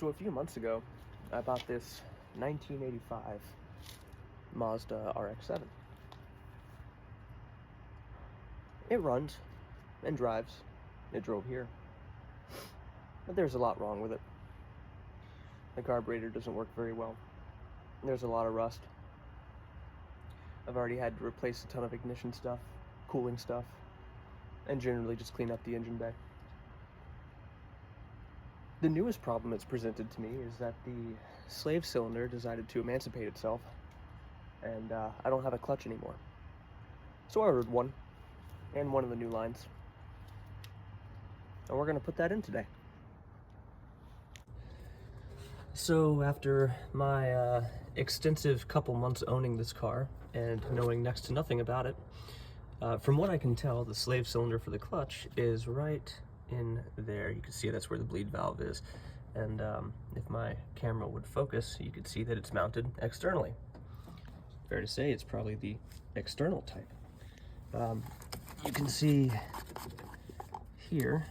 So a few months ago, I bought this 1985 Mazda RX-7. It runs and drives. It drove here. But there's a lot wrong with it. The carburetor doesn't work very well. There's a lot of rust. I've already had to replace a ton of ignition stuff, cooling stuff, and generally just clean up the engine bay. The newest problem that's presented to me is that the slave cylinder decided to emancipate itself, and I don't have a clutch anymore. So I ordered one, and one of the new lines. And we're gonna put that in today. So after my extensive couple months owning this car and knowing next to nothing about it, from what I can tell, the slave cylinder for the clutch is right in there. You can see that's where the bleed valve is. And if my camera would focus, you could see that it's mounted externally. Fair to say it's probably the external type. You can see here,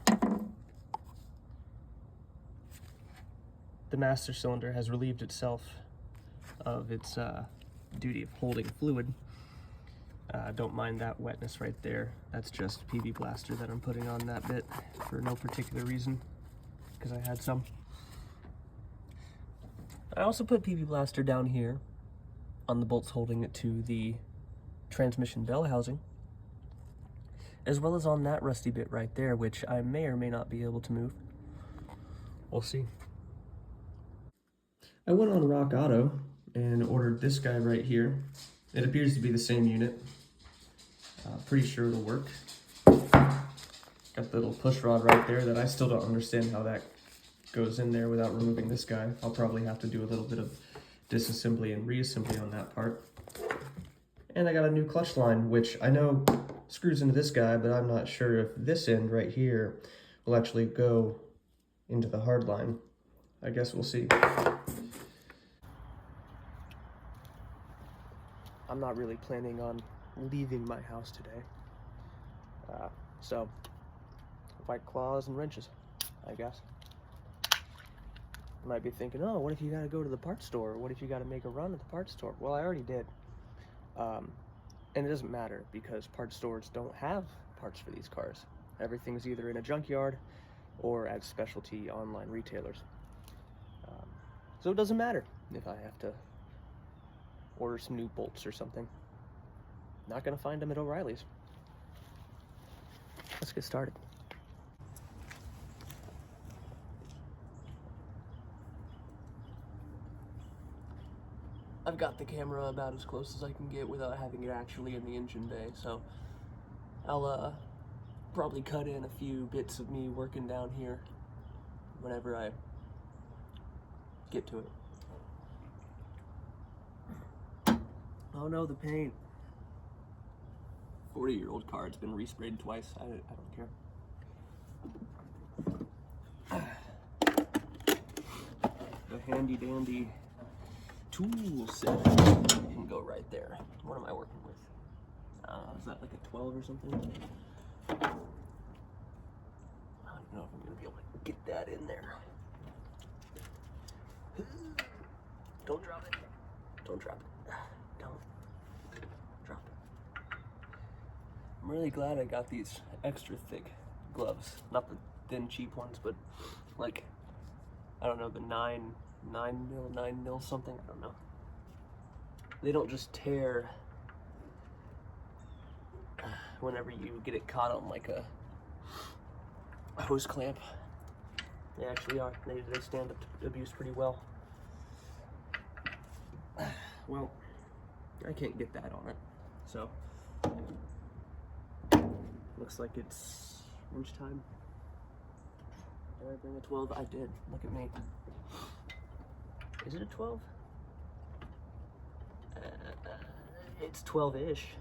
the master cylinder has relieved itself of its duty of holding fluid. Don't mind that wetness right there. That's just PV Blaster that I'm putting on that bit for no particular reason, because I had some. I also put PV Blaster down here on the bolts holding it to the transmission bell housing, as well as on that rusty bit right there, which I may or may not be able to move. We'll see. I went on Rock Auto and ordered this guy right here. It appears to be the same unit. Pretty sure it'll work. Got the little push rod right there that I still don't understand how that goes in there without removing this guy. I'll probably have to do a little bit of disassembly and reassembly on that part. And I got a new clutch line, which I know screws into this guy, but I'm not sure if this end right here will actually go into the hard line. I guess we'll see. I'm not really planning on leaving my house today. So, White Claws and wrenches, I guess. You might be thinking, oh, what if you gotta go to the parts store? What if you gotta make a run at the parts store? Well, I already did. And it doesn't matter, because parts stores don't have parts for these cars. Everything's either in a junkyard or at specialty online retailers. So it doesn't matter if I have to order some new bolts or something. Not gonna find them at O'Reilly's. Let's get started. I've got the camera about as close as I can get without having it actually in the engine bay, so I'll probably cut in a few bits of me working down here whenever I get to it. Oh no, the paint. 40-year-old car, it's been resprayed twice. I don't care. The handy dandy tool set can go right there. What am I working with? Is that like a 12 or something? I don't know if I'm gonna be able to get that in there. Don't drop it. Don't drop it. Don't drop it. I'm really glad I got these extra thick gloves. Not the thin cheap ones, but like, I don't know, the 9 mil something, I don't know. They don't just tear whenever you get it caught on like a hose clamp. They actually are. They stand up to abuse pretty well. Well, I can't get that on it, so looks like it's wrench time. Did I bring a 12? I did. Look at me. Is it a 12? It's 12-ish.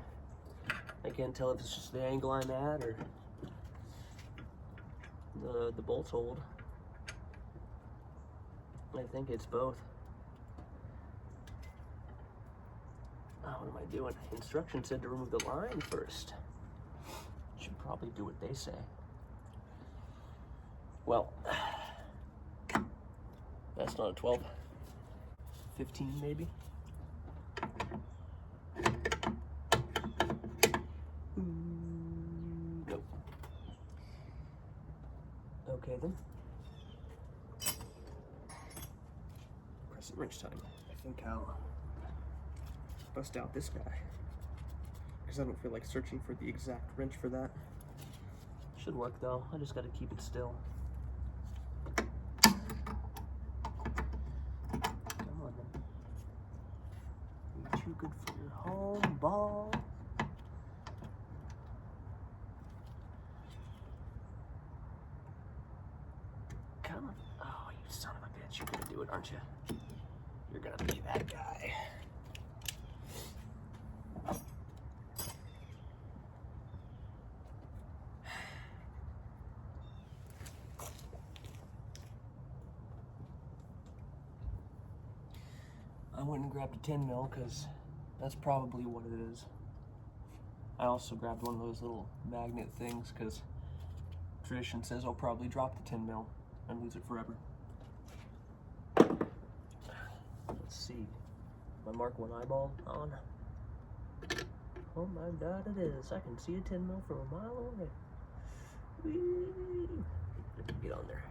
I can't tell if it's just the angle I'm at or the bolts hold. I think it's both. What am I doing? Instructions said to remove the line first. Should probably do what they say. Well, That's not a 12. 15 maybe. Nope. Okay then. Press wrench time. I think I'll bust out this guy, because I don't feel like searching for the exact wrench for that. Should work though. I just gotta keep it still. Come on then. You're too good for your home ball. Come on. Oh, you son of a bitch. You're gonna do it, aren't you? You're gonna be that guy. I went and grabbed a 10 mil because that's probably what it is. I also grabbed one of those little magnet things because tradition says I'll probably drop the 10 mil and lose it forever. Let's see. My Mark 1 eyeball on. Oh my god, it is. I can see a 10 mil from a mile away. Whee! Get on there.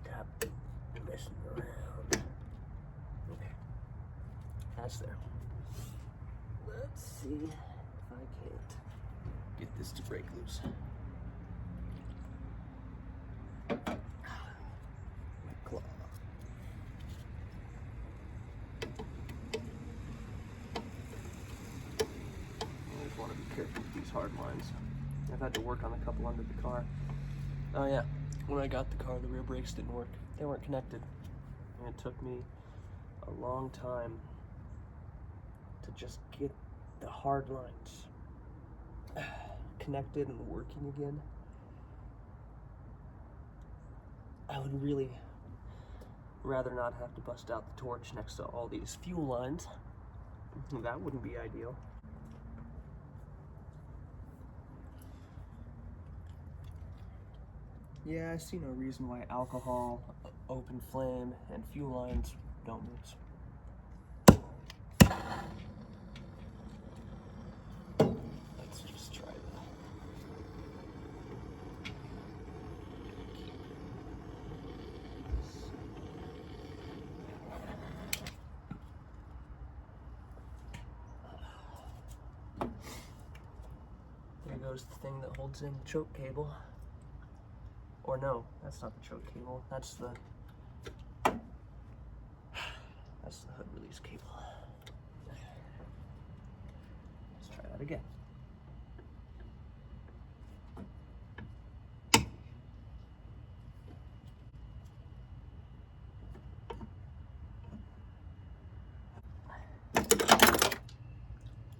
Stop messing around. Okay. That's there. Let's see if I can't get this to break loose. My claw. Want to be careful with these hard lines. I've had to work on a couple under the car. Oh yeah, when I got the car, the rear brakes didn't work. They weren't connected. And it took me a long time to just get the hard lines connected and working again. I would really rather not have to bust out the torch next to all these fuel lines. That wouldn't be ideal. Yeah, I see no reason why alcohol, open flame, and fuel lines don't mix. Let's just try that. There goes the thing that holds in the choke cable. Or no, that's not the choke cable. That's the hood release cable. Let's try that again.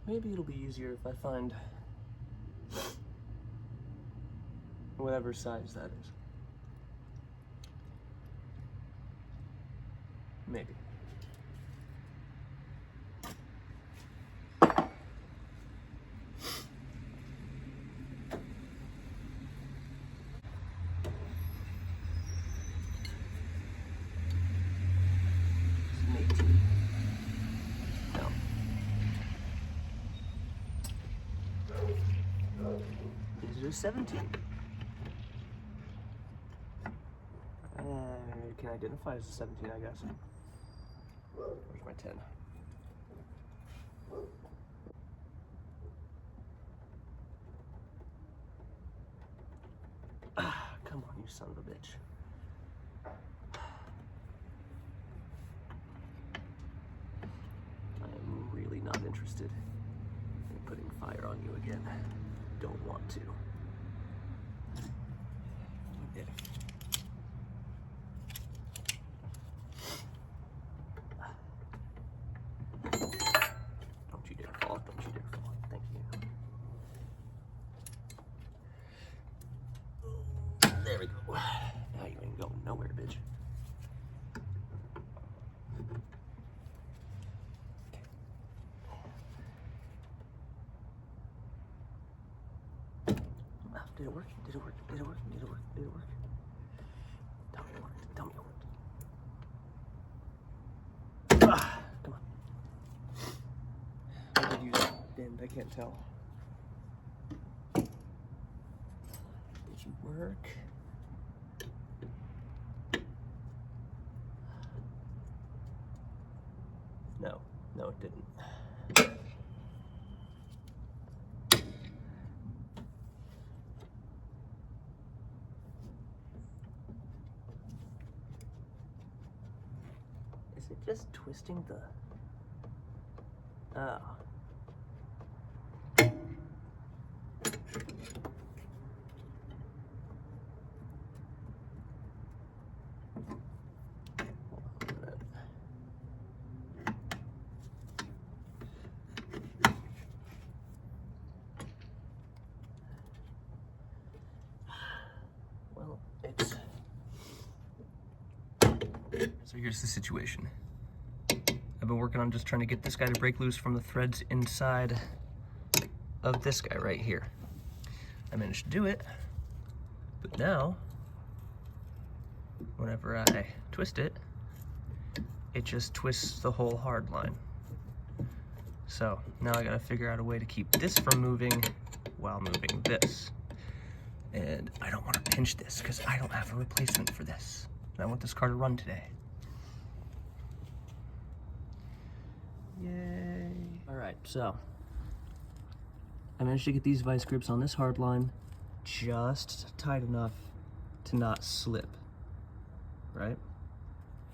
Maybe it'll be easier if I find whatever size that is. Maybe. It's an 18. No. Is it a 17? Can identify as a 17, I guess. Where's my 10? Ah, come on, you son of a bitch. I am really not interested in putting fire on you again. Don't want to. Okay. Don't you dare fall. Don't you dare fall. Thank you. There we go. Now you ain't going nowhere, bitch. Did it work? Did it work? Did it work? Did it work? Did it work? Tell me it worked. Tell me it worked. Ah, come on. I did use a bend, I can't tell. Did you work? No, no it didn't. Is it just twisting the... Oh. Well, it's... So here's the situation. I've been working on just trying to get this guy to break loose from the threads inside of this guy right here. I managed to do it, but now, whenever I twist it, it just twists the whole hard line. So now I gotta figure out a way to keep this from moving while moving this. And I don't want to pinch this because I don't have a replacement for this. And I want this car to run today. Yay. All right, so I managed to get these vice grips on this hard line just tight enough to not slip, right?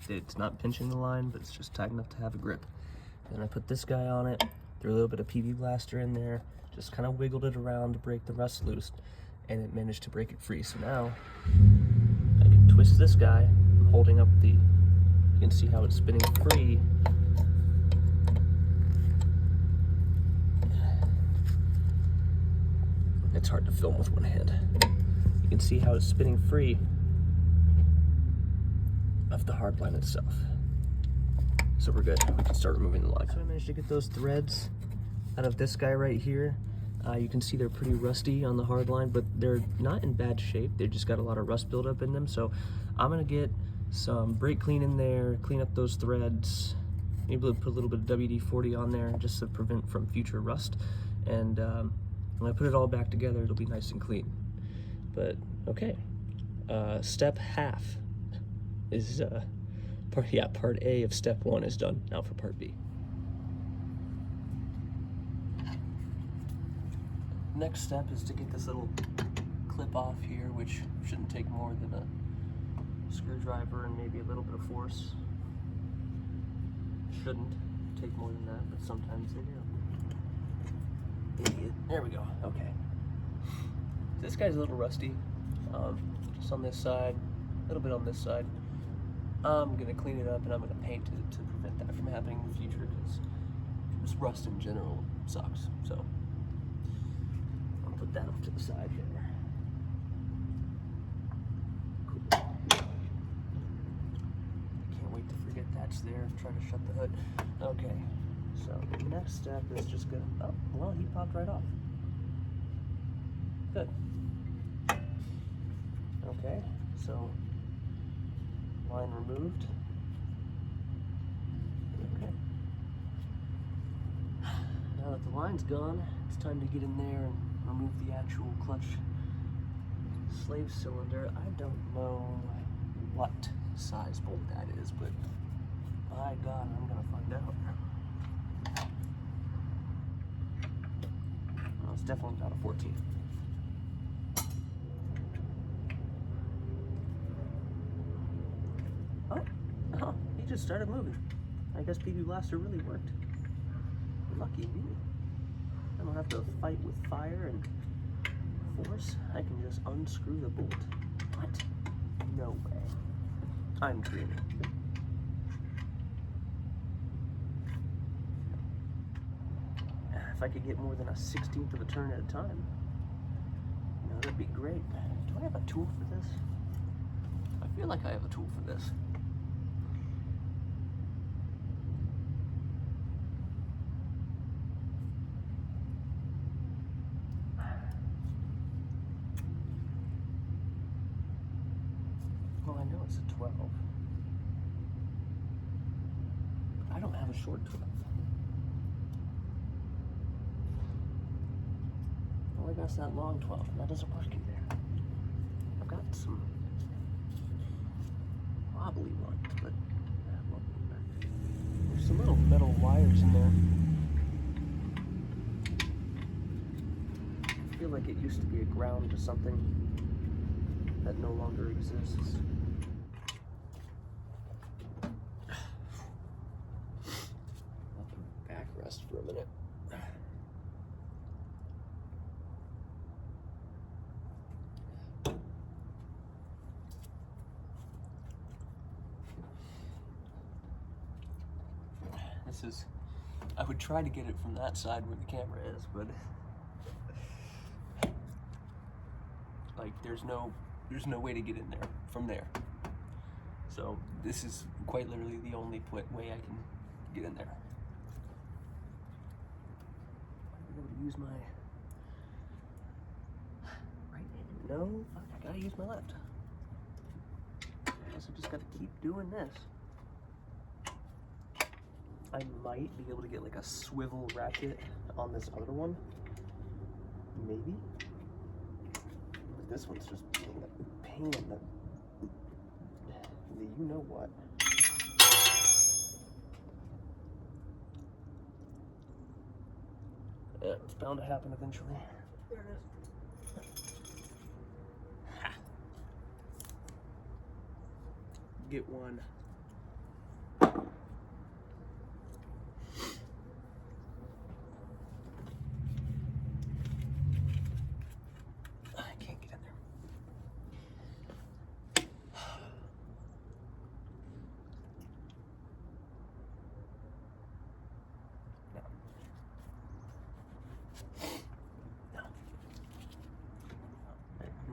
It's not pinching the line, but it's just tight enough to have a grip. Then I put this guy on it, threw a little bit of PB Blaster in there, just kind of wiggled it around to break the rust loose, and it managed to break it free. So now I can twist this guy. I'm holding up you can see how it's spinning free. It's hard to film with one hand. You can see how it's spinning free of the hard line itself. So we're good. We can start removing the line. So I managed to get those threads out of this guy right here. You can see they're pretty rusty on the hard line, but they're not in bad shape. They just got a lot of rust buildup in them. So I'm gonna get some brake clean in there, clean up those threads, maybe put a little bit of WD-40 on there just to prevent from future rust. And when I put it all back together, it'll be nice and clean. But okay, step half is part A of step 1 is done. Now for part B. Next step is to get this little clip off here, which shouldn't take more than a screwdriver and maybe a little bit of force. Shouldn't take more than that, but sometimes they do. Idiot. There we go. Okay. This guy's a little rusty. Just on this side, a little bit on this side. I'm gonna clean it up and I'm gonna paint it to prevent that from happening in the future, because just rust in general sucks. So I'll put that off to the side here. Cool. Can't wait to forget that's there. Try to shut the hood. Okay. So the next step is just gonna, oh, well, he popped right off. Good. Okay, so line removed. Okay. Now that the line's gone, it's time to get in there and remove the actual clutch slave cylinder. I don't know what size bolt that is, but by God, I'm gonna find out. Well, it's definitely not a 14. Oh, he just started moving. I guess PB Blaster really worked. Lucky me. I don't have to fight with fire and force. I can just unscrew the bolt. What? No way. I'm dreaming. If I could get more than a 16th of a turn at a time, you know, that'd be great. Do I have a tool for this? I feel like I have a tool for this. Well, I know it's a 12. I don't have a short 12. Well, I got that long 12, and that doesn't work either. I've got some wobbly ones, but there's some little metal wires in there. I feel like it used to be a ground to something that no longer exists. Let them back rest for a minute. This is, I would try to get it from that side where the camera is, but like there's no way to get in there from there. So this is quite literally the only way I can get in there. I'm able to use my right hand. No, I gotta use my left. I guess I just gotta keep doing this. I might be able to get like a swivel ratchet on this other one. Maybe. But this one's just being a pain in the you know what. Yeah, it's bound to happen eventually. There it is. Ha. Get one.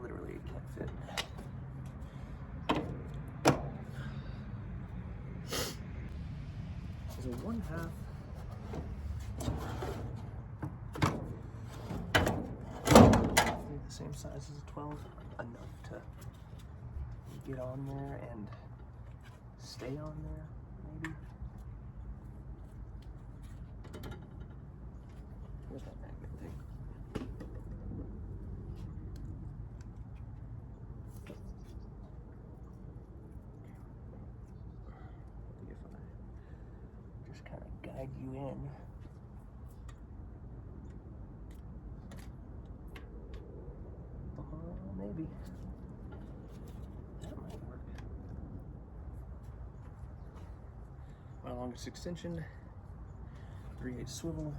Literally, it can't fit. Is it 1/2? The same size as a 12, enough to get on there and stay on there, maybe. Where's that magnet thing? If I just kind of guide you in. Maybe. That might work. My longest extension, 3/8 swivel.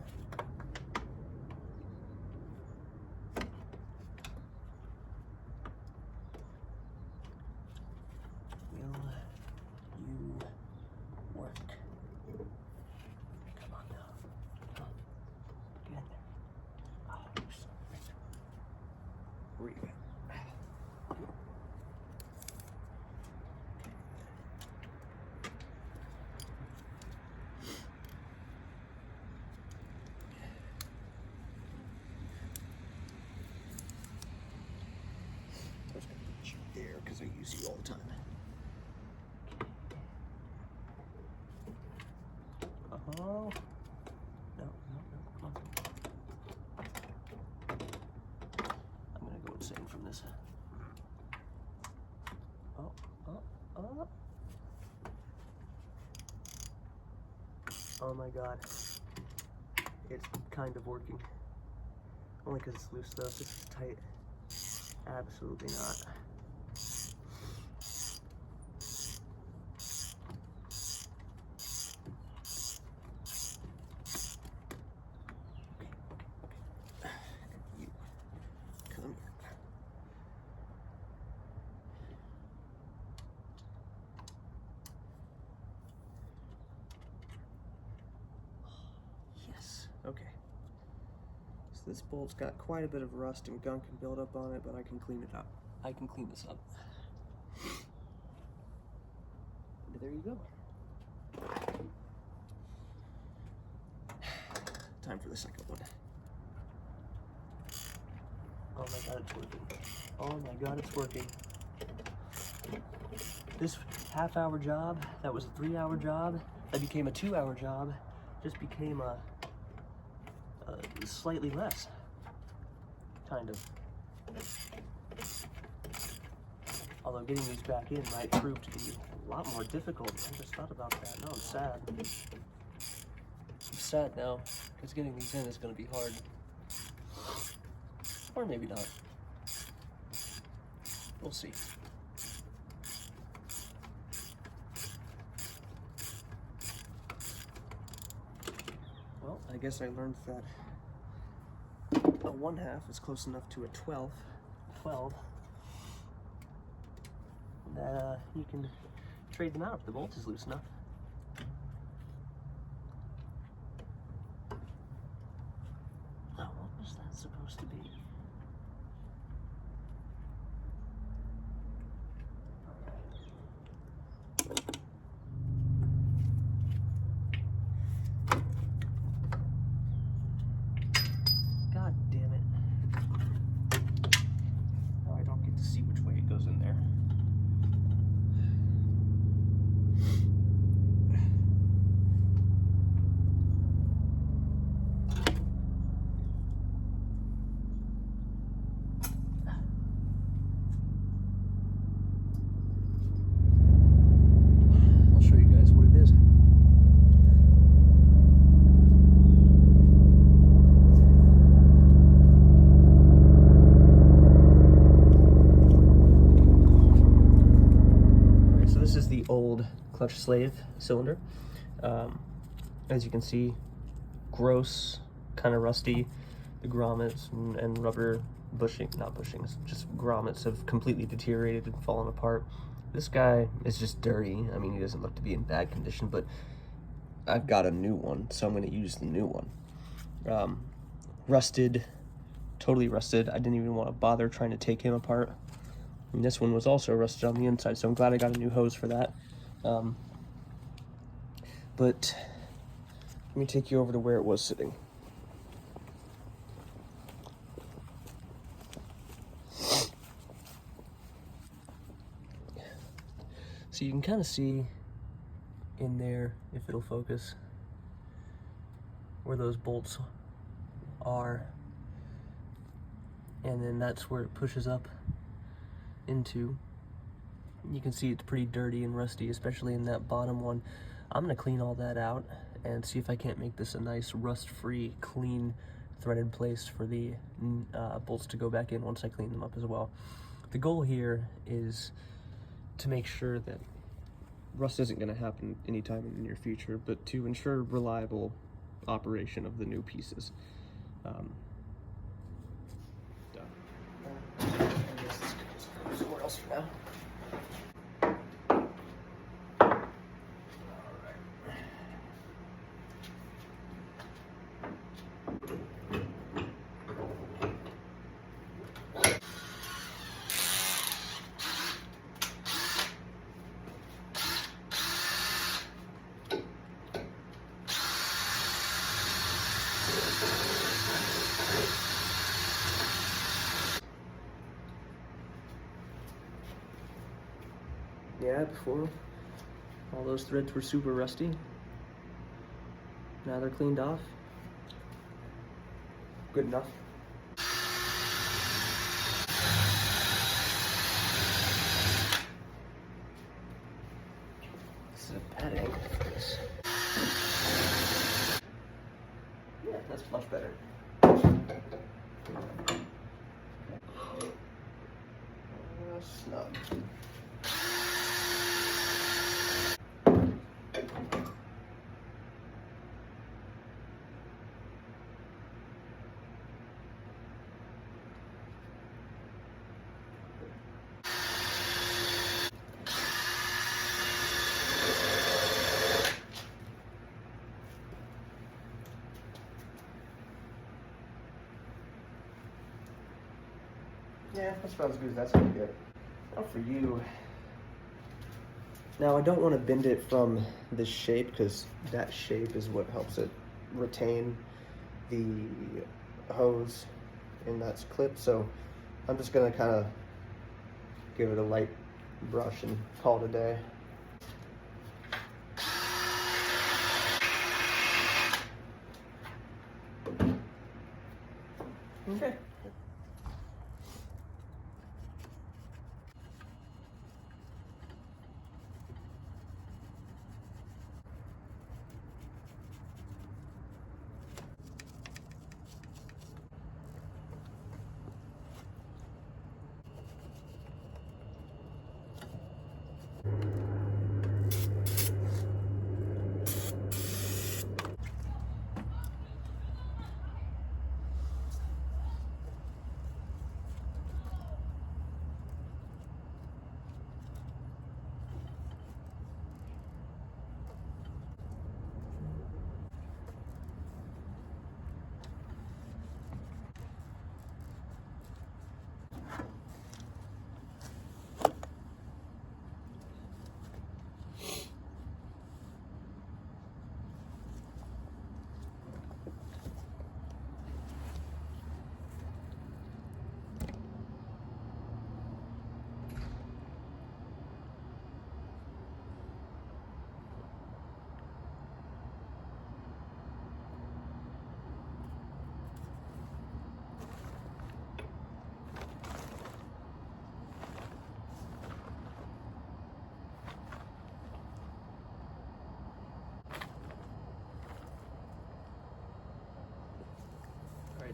Will you work? Come on now. Get in there. Oh, you're so great. Where are you at? I was going to put you there because I use you all the time. Oh. No, come on. I'm going to go insane from this. Oh. Oh my god. It's kind of working. Only because it's loose though, if it's tight. Absolutely not. You come here. Yes, okay. So this bolt's got quite a bit of rust and gunk and buildup on it, but I can clean it up. I can clean this up. And there you go. Time for the second one. Oh my god, it's working. Oh my god, it's working. this half-hour job, that was a 3-hour job, that became a 2-hour job, just became a slightly less, kind of. Although getting these back in might prove to be a lot more difficult. I just thought about that. Now I'm sad. I'm sad now, because getting these in is going to be hard. Or maybe not. We'll see. Well, I guess I learned that a 1/2 is close enough to a 12. That you can trade them out if the bolt is loose enough. Oh, what was that supposed to be? God damn it. Now I don't get to see which way it goes in there. I'll show you guys what it is. This is the old clutch slave cylinder. As you can see, gross, kind of rusty. The grommets and rubber not bushings, just grommets have completely deteriorated and fallen apart. This guy is just dirty. I mean, he doesn't look to be in bad condition, but I've got a new one, so I'm going to use the new one. Rusted, totally rusted. I didn't even want to bother trying to take him apart. And this one was also rusted on the inside, so I'm glad I got a new hose for that. But let me take you over to where it was sitting. So you can kind of see in there, if it'll focus, where those bolts are. And then that's where it pushes up into. You can see it's pretty dirty and rusty, especially in that bottom one. I'm gonna clean all that out and see if I can't make this a nice rust-free, clean, threaded place for the bolts to go back in once I clean them up as well. The goal here is to make sure that rust isn't gonna happen anytime in the near future, but to ensure reliable operation of the new pieces. I guess this goes somewhere else for now. Yeah, before all those threads were super rusty. Now they're cleaned off. Good enough. This is a bad angle for this. Yeah, that's much better. Snug. Yeah, that's about as good as that's gonna get. Now for you. Now I don't want to bend it from this shape because that shape is what helps it retain the hose in that clip. So I'm just gonna kind of give it a light brush and call it a day. Okay.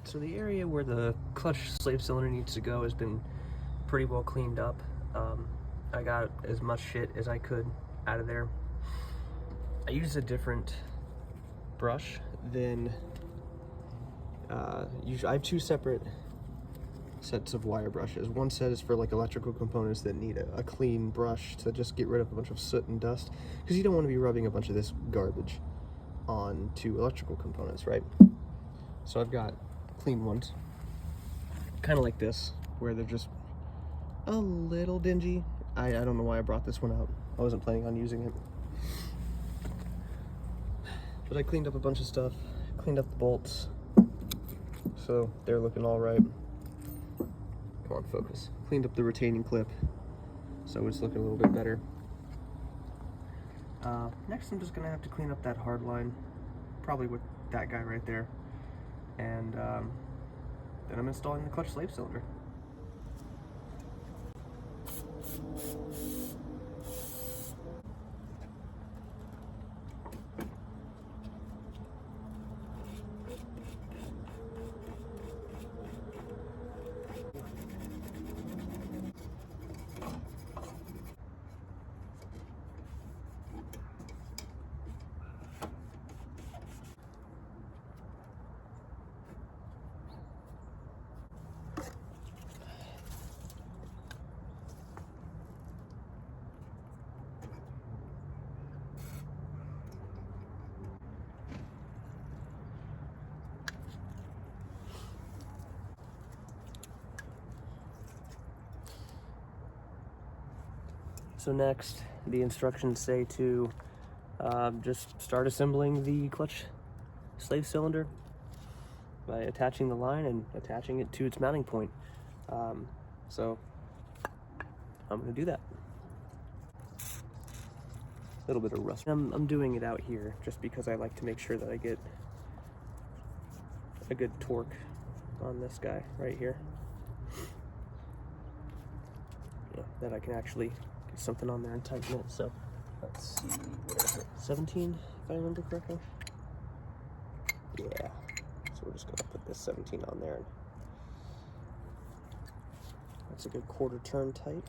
So the area where the clutch slave cylinder needs to go has been pretty well cleaned up. I got as much shit as I could out of there. I used a different brush than usually. I have two separate sets of wire brushes. One set is for like electrical components that need a clean brush to just get rid of a bunch of soot and dust, because you don't want to be rubbing a bunch of this garbage onto electrical components, right? So I've got clean ones, kind of like this, where they're just a little dingy. I don't know why I brought this one out. I wasn't planning on using it. But I cleaned up a bunch of stuff, cleaned up the bolts, so they're looking all right. Come on, focus. Cleaned up the retaining clip, so it's looking a little bit better. Next I'm just gonna have to clean up that hard line, probably with that guy right there. And then I'm installing the clutch slave cylinder. So next, the instructions say to just start assembling the clutch slave cylinder by attaching the line and attaching it to its mounting point. So I'm gonna do that. A little bit of rust. I'm doing it out here just because I like to make sure that I get a good torque on this guy right here. Yeah, that I can actually get something on there and tighten it. So let's see, where is it? 17, if I remember correctly. Yeah. So we're just gonna put this 17 on there. That's a good quarter turn tight.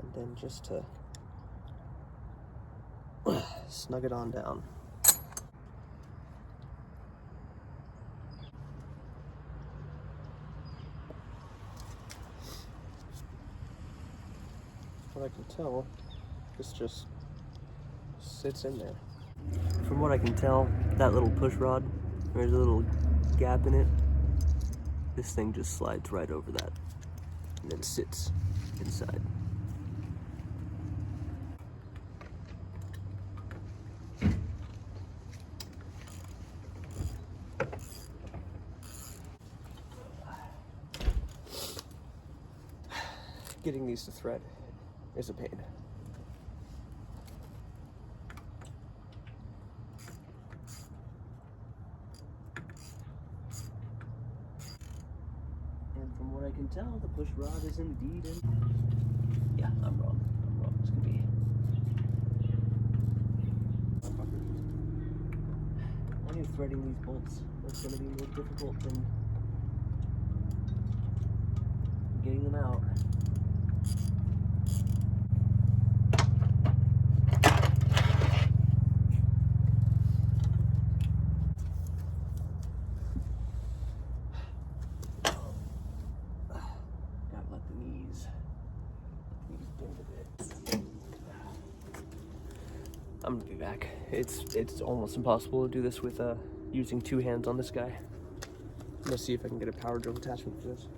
And then just to snug it on down. What I can tell, this just sits in there. From what I can tell, that little push rod, there's a little gap in it. This thing just slides right over that and then sits inside. Getting these to thread is a pain. And from what I can tell, the push rod is indeed in. Yeah, I'm wrong. It's gonna be. When you're threading these bolts, it's gonna be more difficult than getting them out. Gotta let the knees bend a bit. I'm gonna be back. It's almost impossible to do this with using two hands on this guy. I'm gonna see if I can get a power drill attachment for this.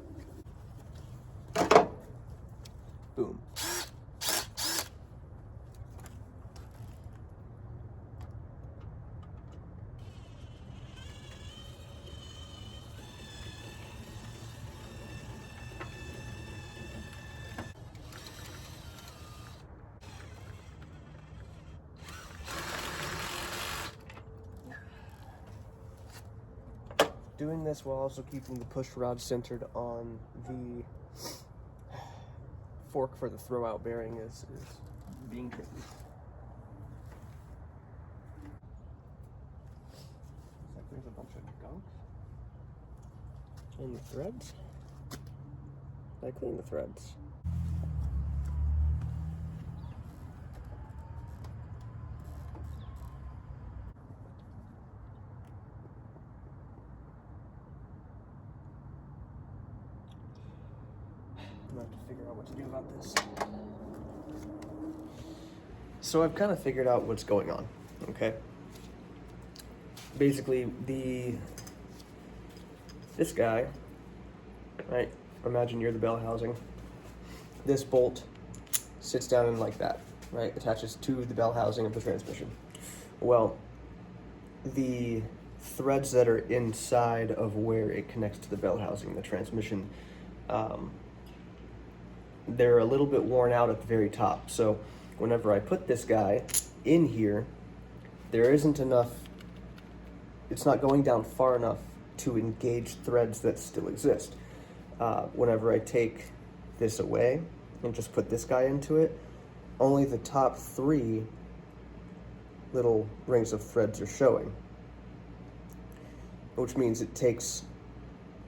Boom. Doing this while also keeping the push rod centered on the fork for the throw-out bearing is being tricky. Looks like there's a bunch of gunk in the threads. I clean the threads. I'm gonna have to figure out what to do about this. So I've kind of figured out what's going on, okay? Basically, this guy, right? Imagine you're the bell housing. This bolt sits down in like that, right? Attaches to the bell housing of the transmission. Well, the threads that are inside of where it connects to the bell housing, the transmission, they're a little bit worn out at the very top. So whenever I put this guy in here, there isn't enough, it's not going down far enough to engage threads that still exist. Whenever I take this away and just put this guy into it, only the top 3 little rings of threads are showing, which means it takes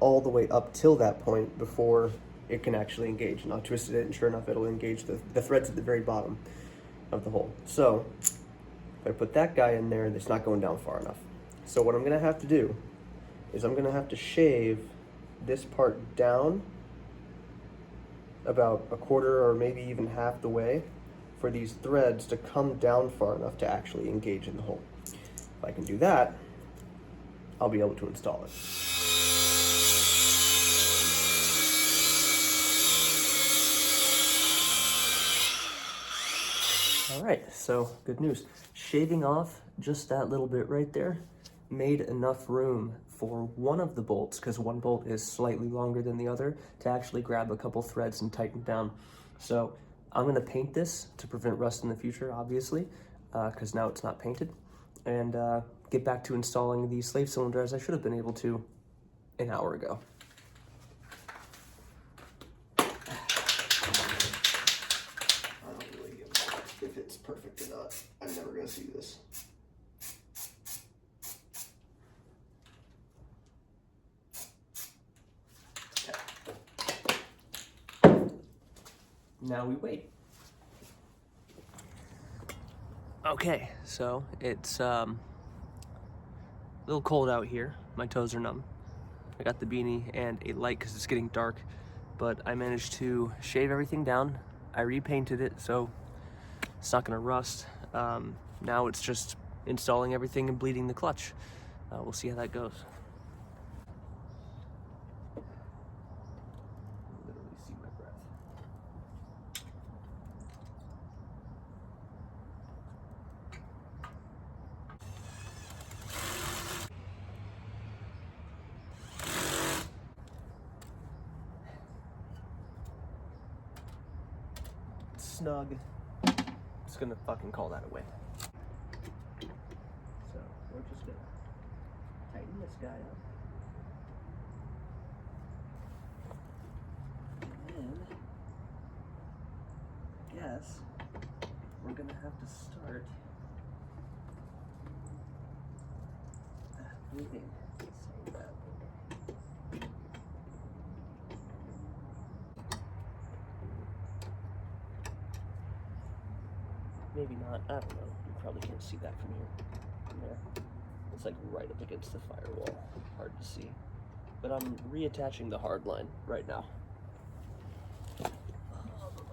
all the way up till that point before it can actually engage. And I'll twist it, and sure enough, it'll engage the threads at the very bottom of the hole. So if I put that guy in there, it's not going down far enough. So what I'm gonna have to do is I'm gonna have to shave this part down about a quarter or maybe even half the way for these threads to come down far enough to actually engage in the hole. If I can do that, I'll be able to install it. All right, so good news. Shaving off just that little bit right there made enough room for one of the bolts, because one bolt is slightly longer than the other, to actually grab a couple threads and tighten down. So I'm gonna paint this to prevent rust in the future, obviously, because now it's not painted, and get back to installing the slave cylinder as I should have been able to an hour ago. If it's perfect or not. I'm never gonna see this. Okay. Now we wait. Okay, so it's a little cold out here. My toes are numb. I got the beanie and a light because it's getting dark, but I managed to shave everything down. I repainted it, so it's not gonna rust. Now it's just installing everything and bleeding the clutch. We'll see how that goes. Literally see my breath. snug, it's gonna fucking call that away. So we're just gonna tighten this guy up. And then, I guess, we're gonna have to start moving some of that. Maybe not, I don't know. You probably can't see that from here. From there. It's like right up against the firewall. Hard to see. But I'm reattaching the hard line right now. Oh,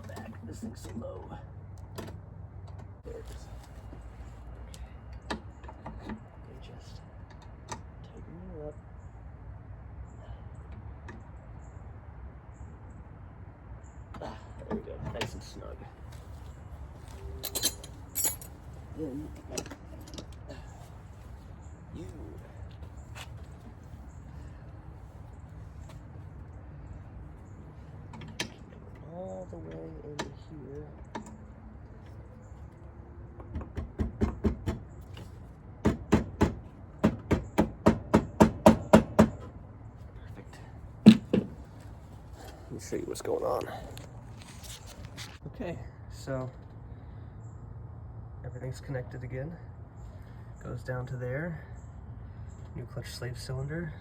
my back. This thing's so low. There it is. Okay. And just tighten it up. There we go. Nice and snug. Then you can go all the way into here. Perfect. Let me show you what's going on. Okay, so everything's connected again. Goes down to there. New clutch slave cylinder.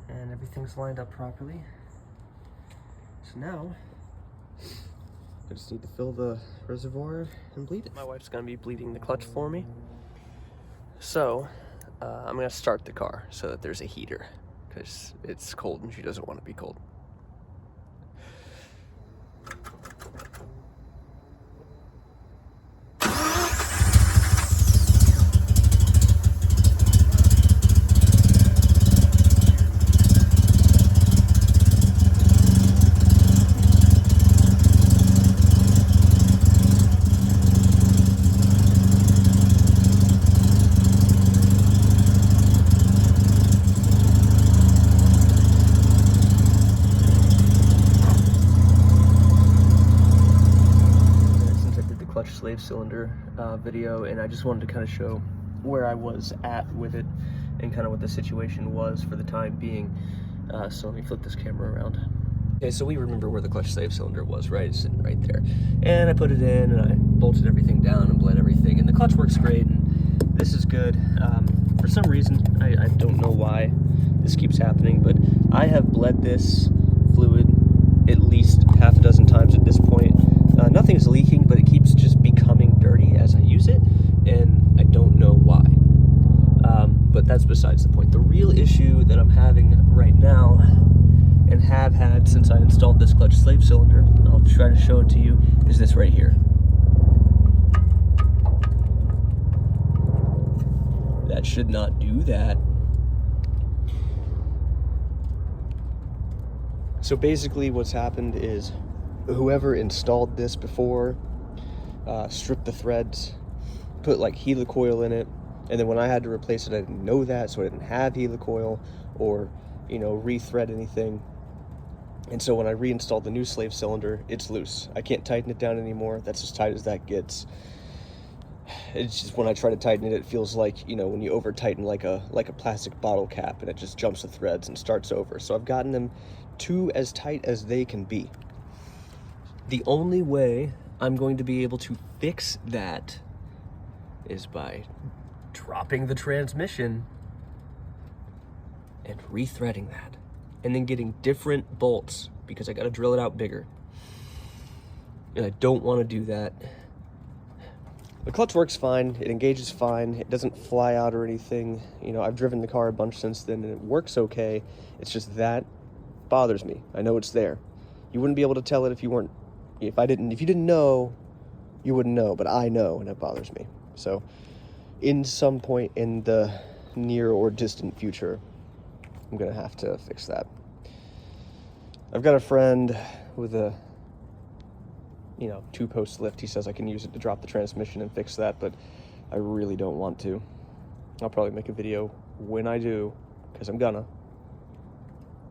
And everything's lined up properly. So now, I just need to fill the reservoir and bleed it. My wife's gonna be bleeding the clutch for me. So, I'm gonna start the car so that there's a heater, because it's cold and she doesn't want to be cold. Slave cylinder video, and I just wanted to kind of show where I was at with it and kind of what the situation was for the time being. So let me flip this camera around. Okay, so we remember where the clutch slave cylinder was, right? It's sitting right there. And I put it in and I bolted everything down and bled everything, and the clutch works great and this is good. For some reason, I don't know why this keeps happening, but I have bled this fluid at least half a dozen times at this point. Nothing's leaking, but it keeps just becoming dirty as I use it, and I don't know why. But that's besides the point. The real issue that I'm having right now, and have had since I installed this clutch slave cylinder, I'll try to show it to you, is this right here. That should not do that. So basically what's happened is whoever installed this before stripped the threads, put like helicoil in it, and then when I had to replace it, I didn't know that, so I didn't have helicoil or, you know, re-thread anything. And so when I reinstalled the new slave cylinder, it's loose. I can't tighten it down anymore. That's as tight as that gets. It's just when I try to tighten it, it feels like, you know, when you over tighten like a plastic bottle cap, and it just jumps the threads and starts over. So I've gotten them to as tight as they can be. The only way I'm going to be able to fix that is by dropping the transmission and rethreading that, and then getting different bolts, because I got to drill it out bigger. And I don't want to do that. The clutch works fine, it engages fine, it doesn't fly out or anything. You know, I've driven the car a bunch since then and it works okay. It's just that bothers me. I know it's there. You wouldn't be able to tell it if you weren't, if you didn't know, you wouldn't know, but I know, and it bothers me. So in some point in the near or distant future, I'm gonna have to fix that. I've got a friend with a, you know, 2-post lift. He says I can use it to drop the transmission and fix that, but I really don't want to. I'll probably make a video when I do, because I'm gonna.